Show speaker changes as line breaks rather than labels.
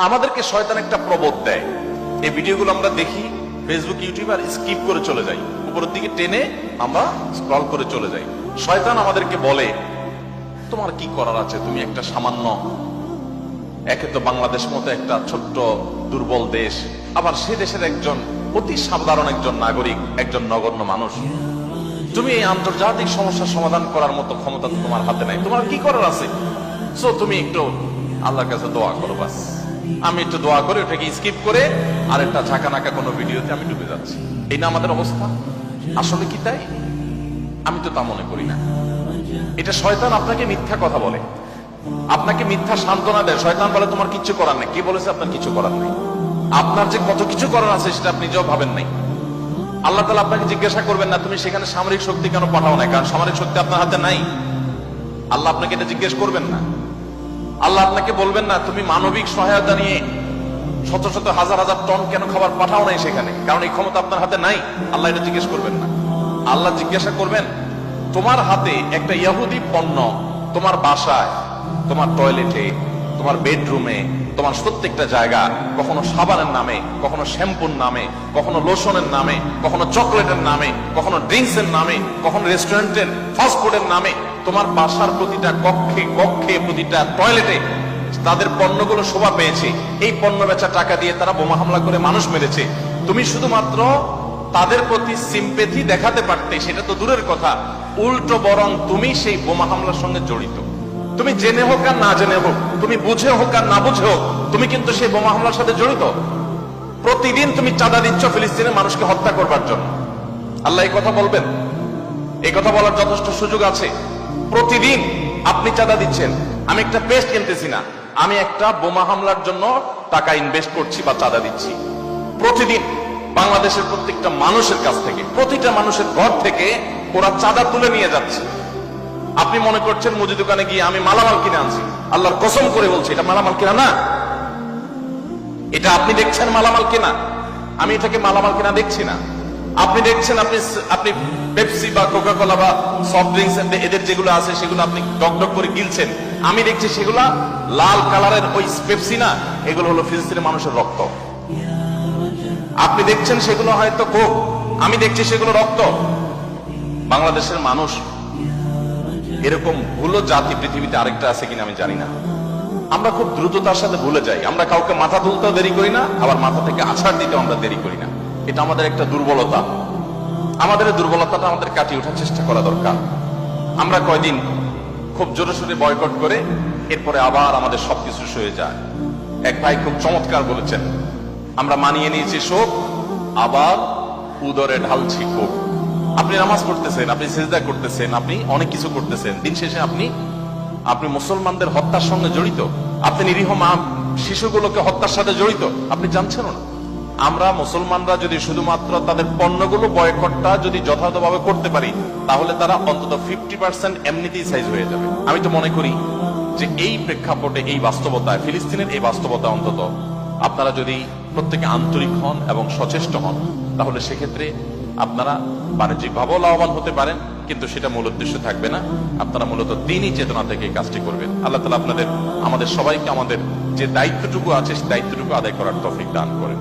আমাদেরকে শয়তান একটা প্রবোধ দেয়। এই ভিডিওগুলো আমরা দেখি ফেসবুক, ইউটিউব, আর স্কিপ করে চলে যাই, উপরের দিকে টেনে আমরা স্ক্রল করে চলে যাই। শয়তান আমাদেরকে বলে, তোমার কি করার আছে, তুমি একটা সামান্য, একে তো বাংলাদেশ মতো একটা ছোট্ট দুর্বল দেশ, আবার সে দেশের একজন অতি সাধারণ একজন নাগরিক, একজন নগণ্য মানুষ, তুমি এই আন্তর্জাতিক সমস্যার সমাধান করার মতো ক্ষমতা তোমার হাতে নাই, তোমার কি করার আছে? সো তুমি একটু আল্লাহর কাছে দোয়া করো, বাস। আমি একটু দোয়া করে ওটাকে স্কিপ করে আর একটা ঝাঁকানাকা কোনো ভিডিওতে আমি ডুবে যাচ্ছি। এই না আমাদের অবস্থা? আসলে কি তাই? আমি তো তা মনে করি না। এটা শয়তান আপনাকে মিথ্যা কথা বলে, আপনাকে মিথ্যা সান্ত্বনা দেয়। শয়তান বলে তোমার কিচ্ছু করার নেই। কে বলেছে আপনার কিছু করার নেই? আপনার যে কত কিছু করার আছে সেটা আপনি নিজেও ভাবেন নাই। আল্লাহ তাআলা আপনাকে জিজ্ঞাসা করবেন না তুমি সেখানে সামরিক শক্তি কেন পাঠাও না, কারণ সামরিক শক্তি আপনার হাতে নাই। আল্লাহ আপনাকে এটা জিজ্ঞেস করবেন না। আল্লাহ আপনাকে বলবেন না তুমি মানবিক সহায়তা নিয়ে শত শত হাজার হাজার টন কেন খাবার পাঠাও নাই সেখানে, কারণ এই ক্ষমতা আপনার হাতে নাই। আল্লাহ এটা জিজ্ঞেস করবেন না। আল্লাহ জিজ্ঞাসা করবেন তোমার হাতে একটা ইহুদি পণ্য তোমার বাসায়, তোমার টয়লেটে, তোমার বেডরুমে, তোমার প্রত্যেকটা জায়গা, কখনো সাবানের নামে, কখনো শ্যাম্পুর নামে, কখনো লোশনের নামে, কখনো চকলেটের নামে, কখনো ড্রিঙ্কসের নামে, কখনো রেস্টুরেন্টের ফাস্ট ফুডের নামে, তোমার বাসার প্রতিটা কক্ষে কক্ষে, প্রতিটা টয়লেটে তাদের পণ্যগুলো শোভা পেয়েছে। এই পণ্য বেচা টাকা দিয়ে তারা বোমা হামলা করে মানুষ মেরেছে। তুমি শুধুমাত্র তাদের প্রতি সিম্পেথি দেখাতে পারতে, সেটা তো দূরের কথা, উল্টো বরং তুমি সেই বোমা হামলার সঙ্গে জড়িত। তুমি জেনে হোক আর না জেনে হোক, তুমি বুঝে হোক আর না বুঝে হোক, তুমি কিন্তু সেই বোমা হামলার সাথে জড়িত। প্রতিদিন তুমি চাঁদা দিচ্ছ ফিলিস্তিনের মানুষকে হত্যা করবার জন্য। আল্লাহ এই কথা বলবেন? এই কথা বলার যথেষ্ট সুযোগ আছে। প্রতিদিন আপনি চাঁদা দিচ্ছেন। আমি একটা পেস্ট কিনতেছি না, আমি একটা বোমা হামলার জন্য টাকা ইনভেস্ট করছি বা চাঁদা দিচ্ছি। প্রতিদিন বাংলাদেশের প্রত্যেকটা মানুষের কাছ থেকে, প্রতিটা মানুষের ঘর থেকে ওরা চাঁদা তুলে নিয়ে যাচ্ছে। আপনি মনে করছেন মুদি দোকানে গিয়ে আমি মালামাল কিনে আনছি। আল্লাহর কসম করে বলছি এটা মালামাল কিনা না। এটা আপনি দেখছেন মালামাল কিনা, আমি এটাকে মালামাল কিনা দেখছি না। আপনি দেখছেন আপনি পেপসি বা কোকা কোলা বা সফট ড্রিঙ্কস এদের যেগুলো আছে সেগুলো আপনি ডক ডক করে গিলছেন। আমি দেখছি সেগুলা লাল কালারের ওই পেপসি না, এগুলো হলো ফিলিস্তিনের মানুষের রক্ত। আপনি দেখছেন সেগুলো হয়তো কোক, আমি দেখছি সেগুলো রক্ত। বাংলাদেশের মানুষ এরকম ভুলো জাতি পৃথিবীতে আরেকটা আছে কিনা আমি জানি না। আমরা খুব দ্রুততার সাথে ভুলে যাই। আমরা কাউকে মাথা তুলতেও দেরি করি না, আবার মাথা থেকে আছাড় দিতেও আমরা দেরি করি না। এটা আমাদের একটা দুর্বলতা। আমাদের এই দুর্বলতাটা আমাদের কাটিয়ে ওঠার চেষ্টা করা দরকার। আমরা কয়দিন খুব জোরে সোরে বয়কট করে এরপরে আবার আমাদের সবকিছু সয়ে যায়। এক ভাই খুব চমৎকার বলেছেন, আমরা মানিয়ে নিয়েছি শোক, আবার উদরে ঢালছি ক্ষোভ। আপনি নামাজ পড়তেছেন, আপনি সিজদা করতেছেন, আপনি অনেক কিছু করতেছেন, দিন শেষে আপনি মুসলমানদের হত্যার সঙ্গে জড়িত। আপনি নিরীহ মা শিশুগুলোকে হত্যার সাথে জড়িত, আপনি জানছেন না। আমরা মুসলমানরা যদি শুধুমাত্র তাদের পণ্যগুলো বয়কটটা যদি যথাযথভাবে করতে পারি, তাহলে তারা অন্তত 50% এমনিতেই সাইজ হয়ে যাবে। আমি তো মনে করি যে এই প্রেক্ষাপটে, এই বাস্তবতায়, ফিলিস্তিনের এই বাস্তবতা অন্তত আপনারা যদি প্রত্যেকে আন্তরিক হন এবং সচেষ্ট হন, তাহলে সেক্ষেত্রে আপনারা বাণিজ্যিক ভাবেও লাভবান হতে পারেন, কিন্তু সেটা মূল উদ্দেশ্য থাকবে না। আপনারা মূলত দ্বীনি চেতনা থেকে এই কাজটি করবেন। আল্লাহ তাআলা আমাদের সবাইকে আমাদের যে দায়িত্বটুকু আছে সেই দায়িত্বটুকু আদায় করার তৌফিক দান করেন।